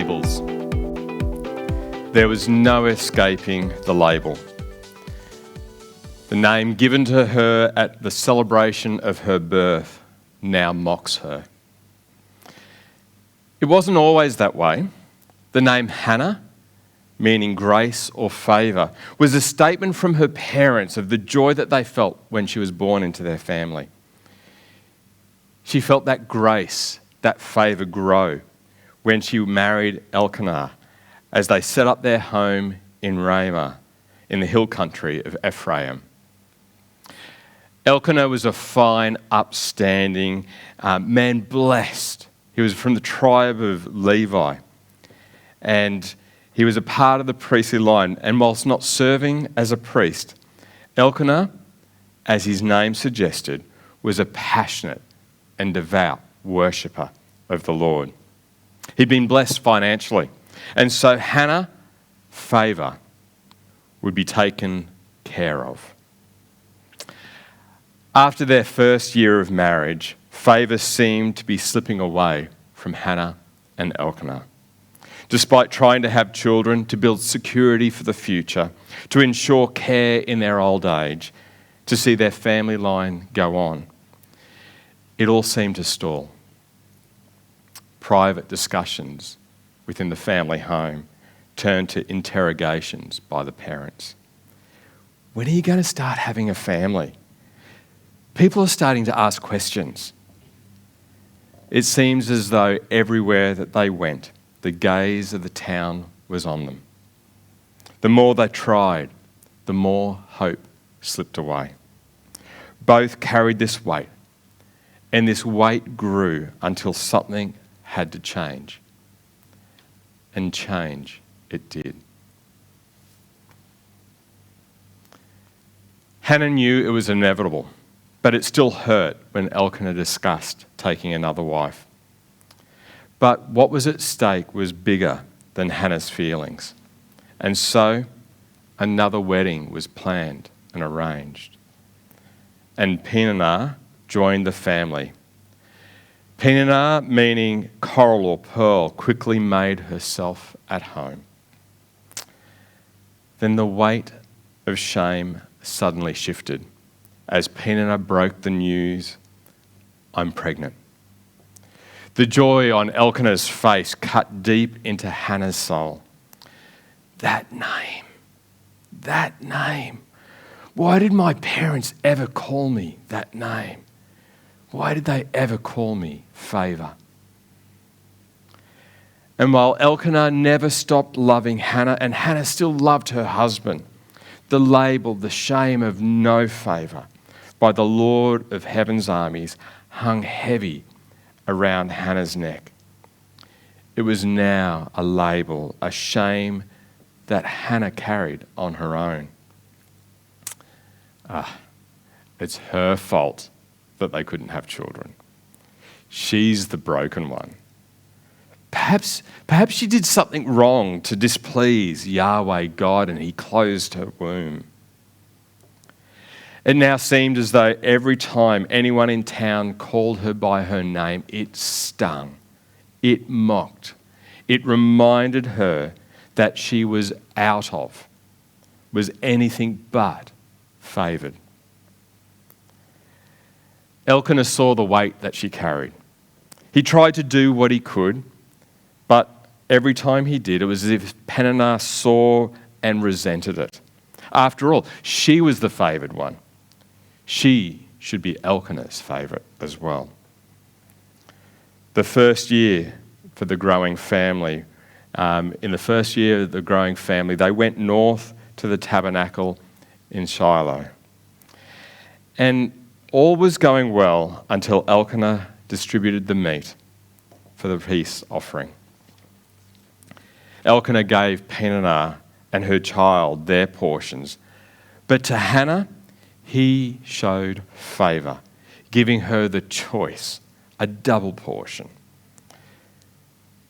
labels. There was no escaping the label. The name given to her at the celebration of her birth now mocks her. It wasn't always that way. The name Hannah, meaning grace or favour, was a statement from her parents of the joy that they felt when she was born into their family. She felt that grace, that favour grow when she married Elkanah as they set up their home in Ramah, in the hill country of Ephraim. Elkanah was a fine, upstanding man, blessed. He was from the tribe of Levi, and he was a part of the priestly line. And whilst not serving as a priest, Elkanah, as his name suggested, was a passionate and devout worshipper of the Lord. He'd been blessed financially, and so Hannah, favour, would be taken care of. After their first year of marriage, favour seemed to be slipping away from Hannah and Elkanah. Despite trying to have children, to build security for the future, to ensure care in their old age, to see their family line go on, it all seemed to stall. Private discussions within the family home turned to interrogations by the parents. When are you going to start having a family? People are starting to ask questions. It seems as though everywhere that they went, the gaze of the town was on them. The more they tried, the more hope slipped away. Both carried this weight, and this weight grew until something had to change. And change it did. Hannah knew it was inevitable, but it still hurt when Elkanah discussed taking another wife. But what was at stake was bigger than Hannah's feelings. And so another wedding was planned and arranged. And Peninnah joined the family. Peninnah, meaning coral or pearl, quickly made herself at home. Then the weight of shame suddenly shifted as Peninnah broke the news, "I'm pregnant." The joy on Elkanah's face cut deep into Hannah's soul. That name. Why did my parents ever call me that name? Why did they ever call me favour? And while Elkanah never stopped loving Hannah, and Hannah still loved her husband, the label, the shame of no favour by the Lord of heaven's armies hung heavy around Hannah's neck. It was now a label, a shame that Hannah carried on her own. It's her fault that they couldn't have children. She's the broken one. Perhaps she did something wrong to displease Yahweh God, and he closed her womb. It now seemed as though every time anyone in town called her by her name, it stung, it mocked, it reminded her that she was was anything but favoured. Elkanah saw the weight that she carried. He tried to do what he could, but every time he did, it was as if Peninnah saw and resented it. After all, she was the favoured one. She should be Elkanah's favourite as well. The first year for the growing family, they went north to the tabernacle in Shiloh. And all was going well until Elkanah distributed the meat for the peace offering. Elkanah gave Peninnah and her child their portions, but to Hannah, he showed favour, giving her the choice, a double portion.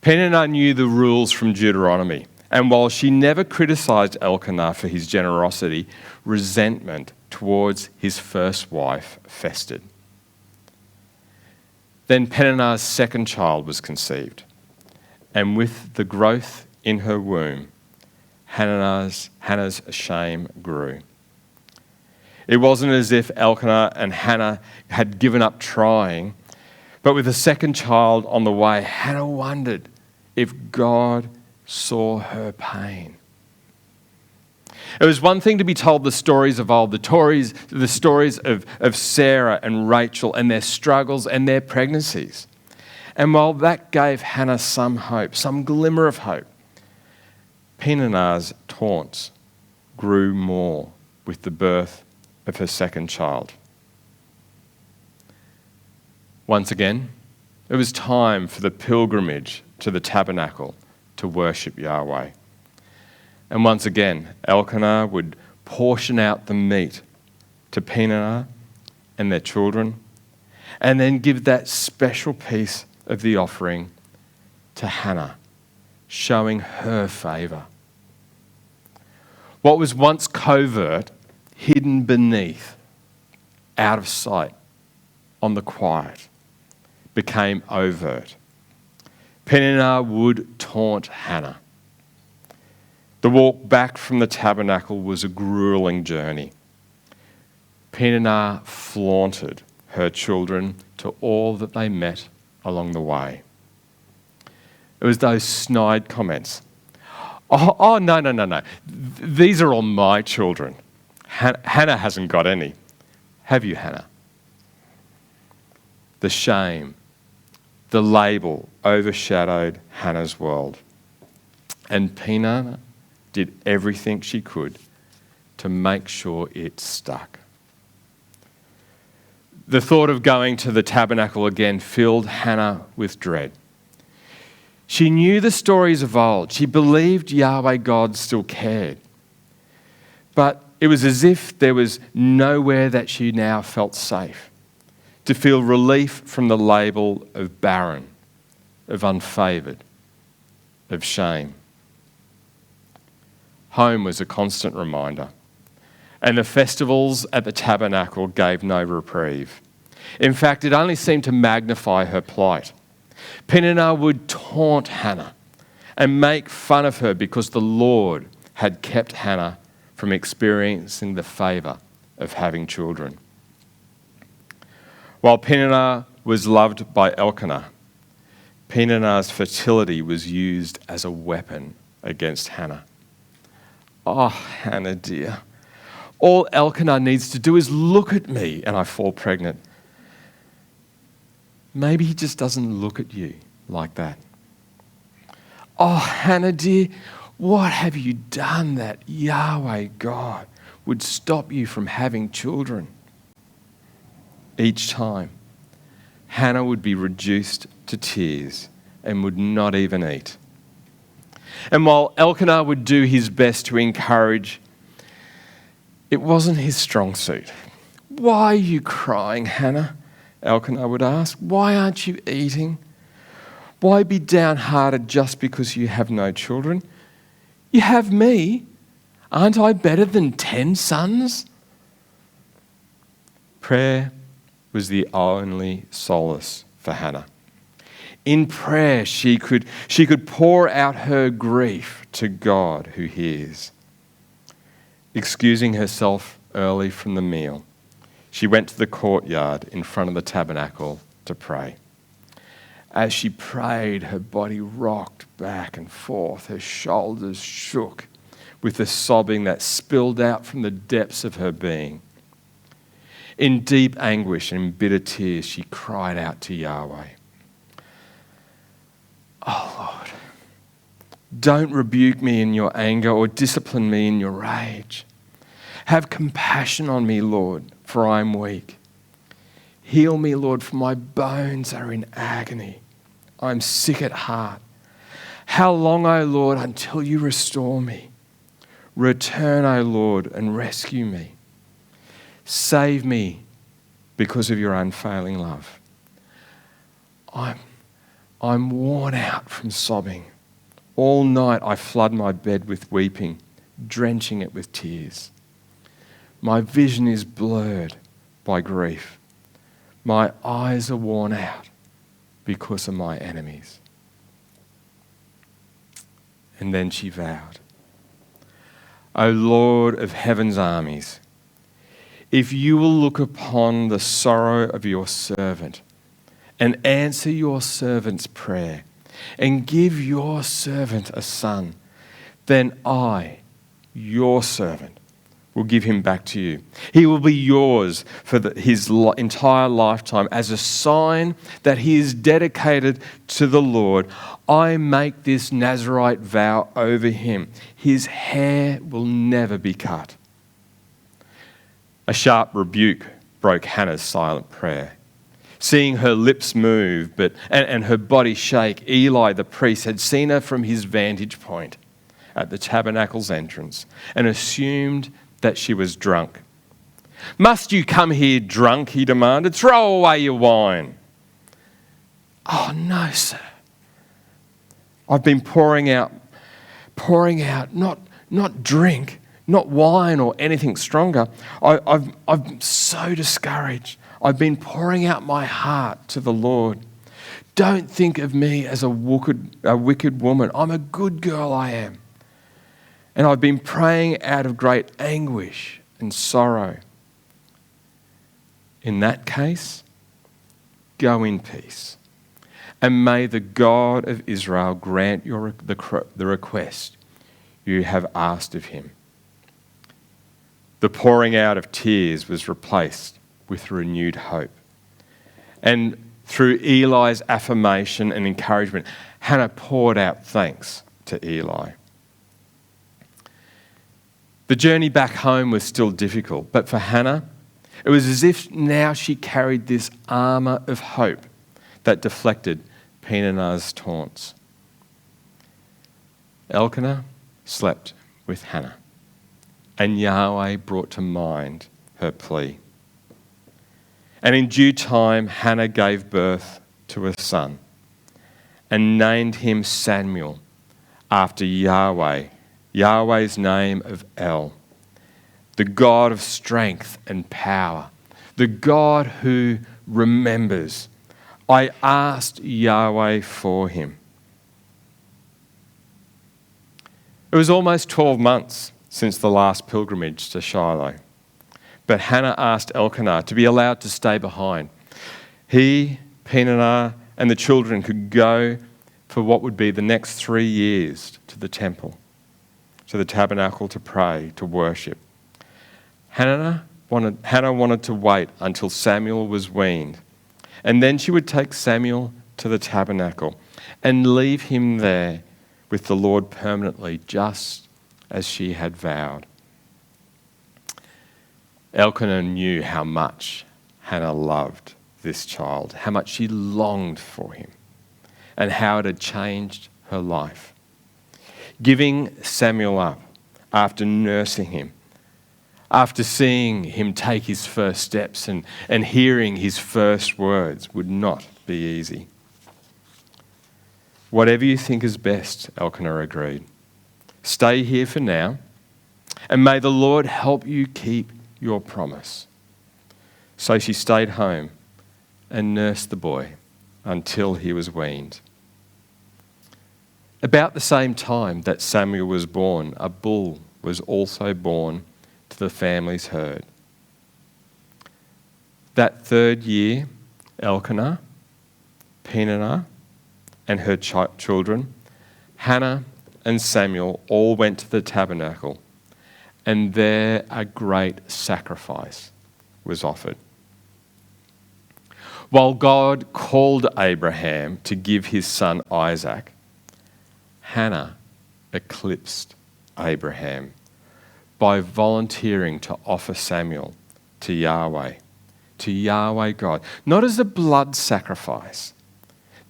Peninnah knew the rules from Deuteronomy, and while she never criticised Elkanah for his generosity, resentment towards his first wife festered. Then Peninnah's second child was conceived, and with the growth in her womb, Hannah's shame grew. It wasn't as if Elkanah and Hannah had given up trying, but with a second child on the way, Hannah wondered if God saw her pain. It was one thing to be told the stories of old, the stories of Sarah and Rachel and their struggles and their pregnancies. And while that gave Hannah some hope, some glimmer of hope, Peninnah's taunts grew more with the birth of her second child. Once again, it was time for the pilgrimage to the tabernacle to worship Yahweh. And once again, Elkanah would portion out the meat to Peninnah and their children, and then give that special piece of the offering to Hannah, showing her favour. What was once covert, hidden beneath, out of sight, on the quiet, became overt. Peninnah would taunt Hannah. The walk back from the tabernacle was a grueling journey. Peninnah flaunted her children to all that they met along the way. It was those snide comments. Oh, no. These are all my children. Hannah hasn't got any. Have you, Hannah? The shame, the label overshadowed Hannah's world. And Peninnah did everything she could to make sure it stuck. The thought of going to the tabernacle again filled Hannah with dread. She knew the stories of old. She believed Yahweh God still cared. But it was as if there was nowhere that she now felt safe, to feel relief from the label of barren, of unfavoured, of shame. Home was a constant reminder, and the festivals at the tabernacle gave no reprieve. In fact, it only seemed to magnify her plight. Peninnah would taunt Hannah and make fun of her because the Lord had kept Hannah from experiencing the favour of having children. While Peninnah was loved by Elkanah, Peninnah's fertility was used as a weapon against Hannah. Oh, Hannah dear, all Elkanah needs to do is look at me and I fall pregnant. Maybe he just doesn't look at you like that. Oh, Hannah dear, what have you done that Yahweh God would stop you from having children? Each time, Hannah would be reduced to tears and would not even eat. And while Elkanah would do his best to encourage, it wasn't his strong suit. Why are you crying, Hannah? Elkanah would ask. Why aren't you eating? Why be downhearted just because you have no children? You have me. Aren't I better than 10 sons? Prayer was the only solace for Hannah. In prayer, she could pour out her grief to God who hears. Excusing herself early from the meal, she went to the courtyard in front of the tabernacle to pray. As she prayed, her body rocked back and forth, her shoulders shook with the sobbing that spilled out from the depths of her being. In deep anguish and bitter tears, she cried out to Yahweh. Oh Lord, don't rebuke me in your anger or discipline me in your rage. Have compassion on me, Lord, for I am weak. Heal me, Lord, for my bones are in agony. I'm sick at heart. How long, O Lord, until you restore me? Return, O Lord, and rescue me. Save me because of your unfailing love. I'm worn out from sobbing. All night I flood my bed with weeping, drenching it with tears. My vision is blurred by grief. My eyes are worn out because of my enemies. And then she vowed, O Lord of heaven's armies, if you will look upon the sorrow of your servant and answer your servant's prayer and give your servant a son, then I, your servant, will give him back to you. He will be yours for his entire lifetime as a sign that he is dedicated to the Lord. I make this Nazirite vow over him. His hair will never be cut. A sharp rebuke broke Hannah's silent prayer. Seeing her lips move and her body shake, Eli the priest had seen her from his vantage point at the tabernacle's entrance and assumed that she was drunk. Must you come here drunk, he demanded. Throw away your wine. Oh, no, sir. I've been pouring out, not drink, not wine or anything stronger. I'm so discouraged. I've been pouring out my heart to the Lord. Don't think of me as a wicked woman. I'm a good girl, I am. And I've been praying out of great anguish and sorrow. In that case, go in peace. And may the God of Israel grant the request you have asked of him. The pouring out of tears was replaced with renewed hope. And through Eli's affirmation and encouragement, Hannah poured out thanks to Eli. The journey back home was still difficult, but for Hannah, it was as if now she carried this armour of hope that deflected Peninnah's taunts. Elkanah slept with Hannah, and Yahweh brought to mind her plea. And in due time, Hannah gave birth to a son and named him Samuel after Yahweh's name of El, the God of strength and power, the God who remembers. I asked Yahweh for him. It was almost 12 months since the last pilgrimage to Shiloh, but Hannah asked Elkanah to be allowed to stay behind. He, Peninnah, and the children could go for what would be the next 3 years to the temple, to the tabernacle to pray, to worship. Hannah wanted to wait until Samuel was weaned, and then she would take Samuel to the tabernacle and leave him there with the Lord permanently, just as she had vowed. Elkanah knew how much Hannah loved this child, how much she longed for him, and how it had changed her life. Giving Samuel up after nursing him, after seeing him take his first steps and hearing his first words would not be easy. Whatever you think is best, Elkanah agreed. Stay here for now, and may the Lord help you keep your promise. So she stayed home and nursed the boy until he was weaned. About the same time that Samuel was born, a bull was also born to the family's herd. That third year, Elkanah, Peninnah, and her children, Hannah and Samuel, all went to the tabernacle, and there a great sacrifice was offered. While God called Abraham to give his son Isaac, Hannah eclipsed Abraham by volunteering to offer Samuel to Yahweh God, not as a blood sacrifice.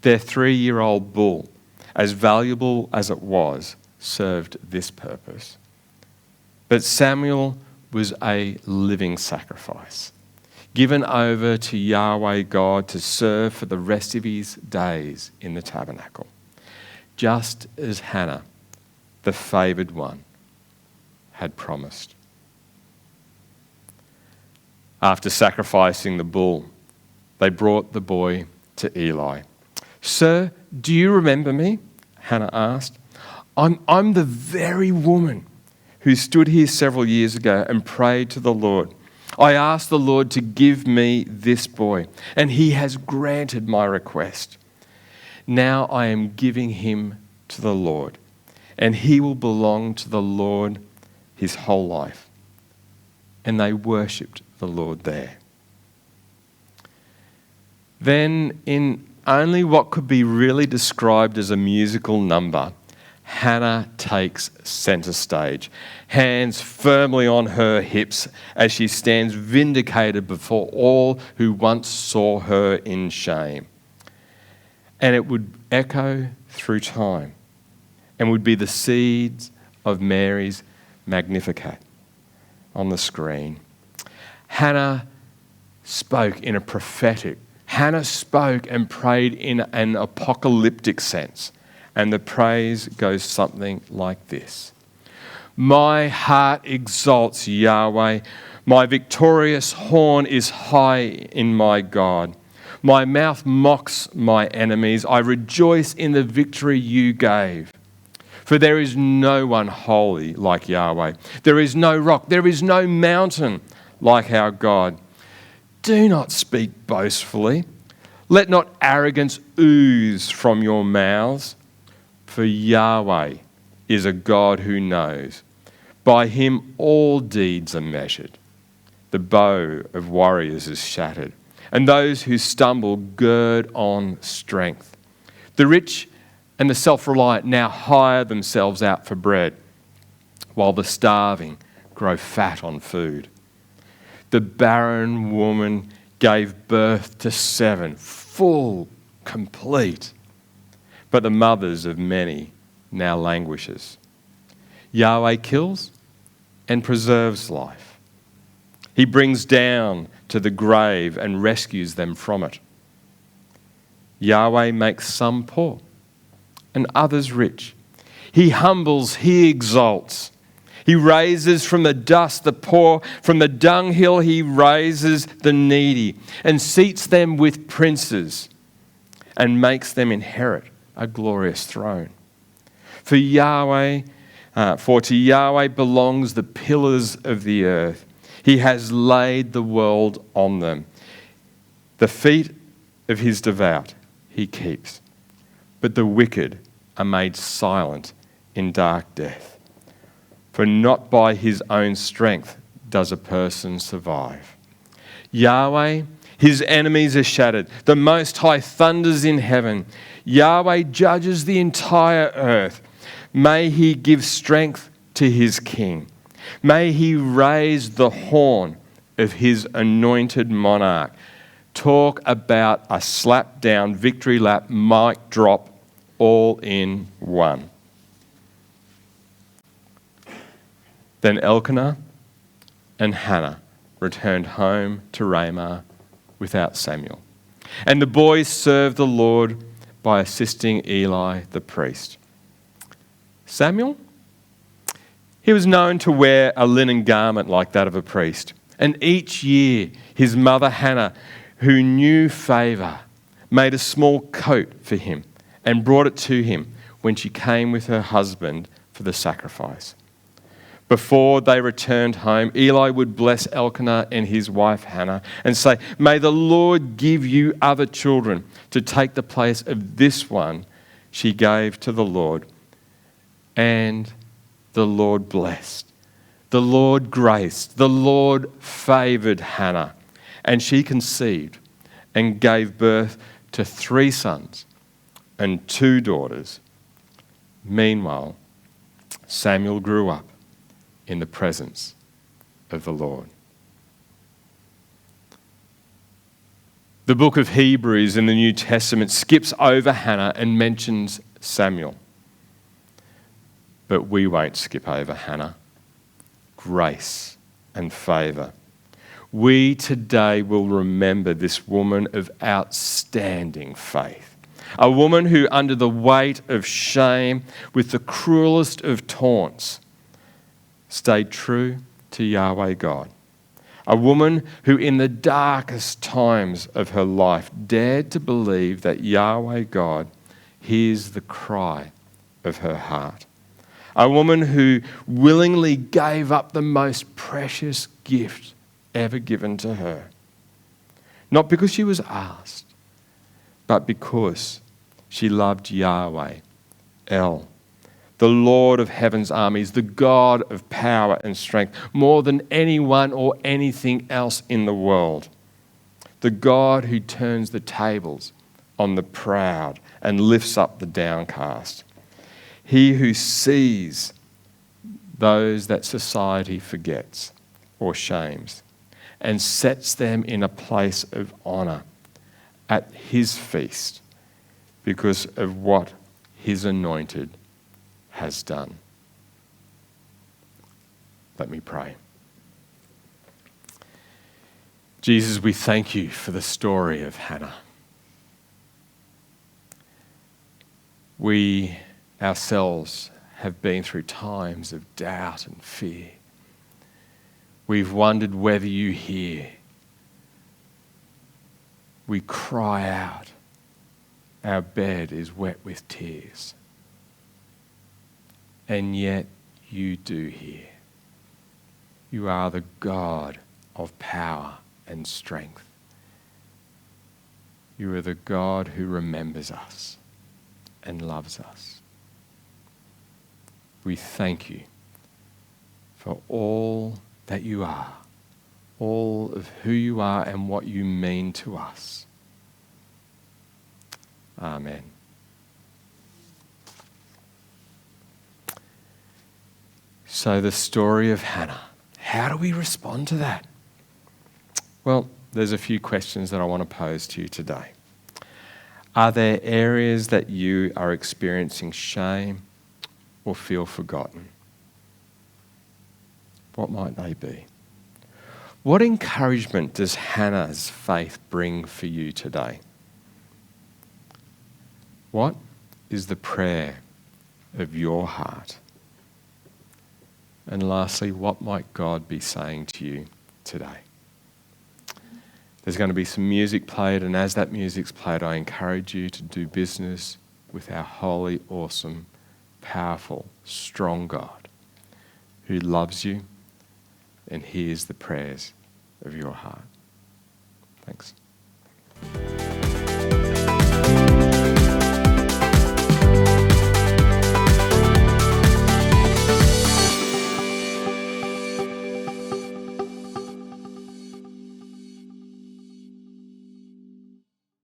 Their 3-year-old bull, as valuable as it was, served this purpose. But Samuel was a living sacrifice, given over to Yahweh God to serve for the rest of his days in the tabernacle, just as Hannah, the favoured one, had promised. After sacrificing the bull, they brought the boy to Eli. "Sir, do you remember me?" Hannah asked. I'm the very woman who stood here several years ago and prayed to the Lord. I asked the Lord to give me this boy, and he has granted my request. Now I am giving him to the Lord, and he will belong to the Lord his whole life." And they worshipped the Lord there. Then, in only what could be really described as a musical number, Hannah takes centre stage, hands firmly on her hips as she stands vindicated before all who once saw her in shame. And it would echo through time and would be the seeds of Mary's Magnificat on the screen. Hannah spoke in a prophetic, Hannah spoke and prayed in an apocalyptic sense. And the praise goes something like this: "My heart exalts Yahweh. My victorious horn is high in my God. My mouth mocks my enemies. I rejoice in the victory you gave. For there is no one holy like Yahweh. There is no rock, there is no mountain like our God. Do not speak boastfully. Let not arrogance ooze from your mouths. For Yahweh is a God who knows. By him all deeds are measured. The bow of warriors is shattered, and those who stumble gird on strength. The rich and the self-reliant now hire themselves out for bread, while the starving grow fat on food. The barren woman gave birth to 7, full, complete. But the mothers of many now languishes. Yahweh kills and preserves life. He brings down to the grave and rescues them from it. Yahweh makes some poor and others rich. He humbles, he exalts. He raises from the dust the poor, from the dunghill he raises the needy, and seats them with princes, and makes them inherit a glorious throne. For to Yahweh belongs the pillars of the earth. He has laid the world on them. The feet of his devout he keeps, but the wicked are made silent in dark death. For not by his own strength does a person survive. Yahweh, his enemies are shattered. The Most High thunders in heaven. Yahweh judges the entire earth. May he give strength to his king. May he raise the horn of his anointed monarch. Talk about a slap down, victory lap, mic drop, all in one. Then Elkanah and Hannah returned home to Ramah without Samuel. And the boys served the Lord by assisting Eli the priest. Samuel? He was known to wear a linen garment like that of a priest. And each year his mother Hannah, who knew favour, made a small coat for him and brought it to him when she came with her husband for the sacrifice. Before they returned home, Eli would bless Elkanah and his wife Hannah and say, "May the Lord give you other children to take the place of this one she gave to the Lord." And the Lord blessed. The Lord graced. The Lord favoured Hannah. And she conceived and gave birth to 3 sons and 2 daughters. Meanwhile, Samuel grew up in the presence of the Lord. The book of Hebrews in the New Testament skips over Hannah and mentions Samuel. But we won't skip over Hannah. Grace and favour. We today will remember this woman of outstanding faith. A woman who, under the weight of shame, with the cruelest of taunts, stayed true to Yahweh God. A woman who in the darkest times of her life dared to believe that Yahweh God hears the cry of her heart. A woman who willingly gave up the most precious gift ever given to her. Not because she was asked, but because she loved Yahweh, El, the Lord of heaven's armies, the God of power and strength, more than anyone or anything else in the world. The God who turns the tables on the proud and lifts up the downcast. He who sees those that society forgets or shames and sets them in a place of honor at his feast because of what his anointed has done. Let me pray. Jesus, we thank you for the story of Hannah. We ourselves have been through times of doubt and fear. We've wondered whether you hear. We cry out. Our bed is wet with tears. And yet you do hear. You are the God of power and strength. You are the God who remembers us and loves us. We thank you for all that you are, all of who you are and what you mean to us. Amen. So the story of Hannah, how do we respond to that? Well, there's a few questions that I want to pose to you today. Are there areas that you are experiencing shame or feel forgotten? What might they be? What encouragement does Hannah's faith bring for you today? What is the prayer of your heart? And lastly, what might God be saying to you today? There's going to be some music played, and as that music's played, I encourage you to do business with our holy, awesome, powerful, strong God who loves you and hears the prayers of your heart. Thanks.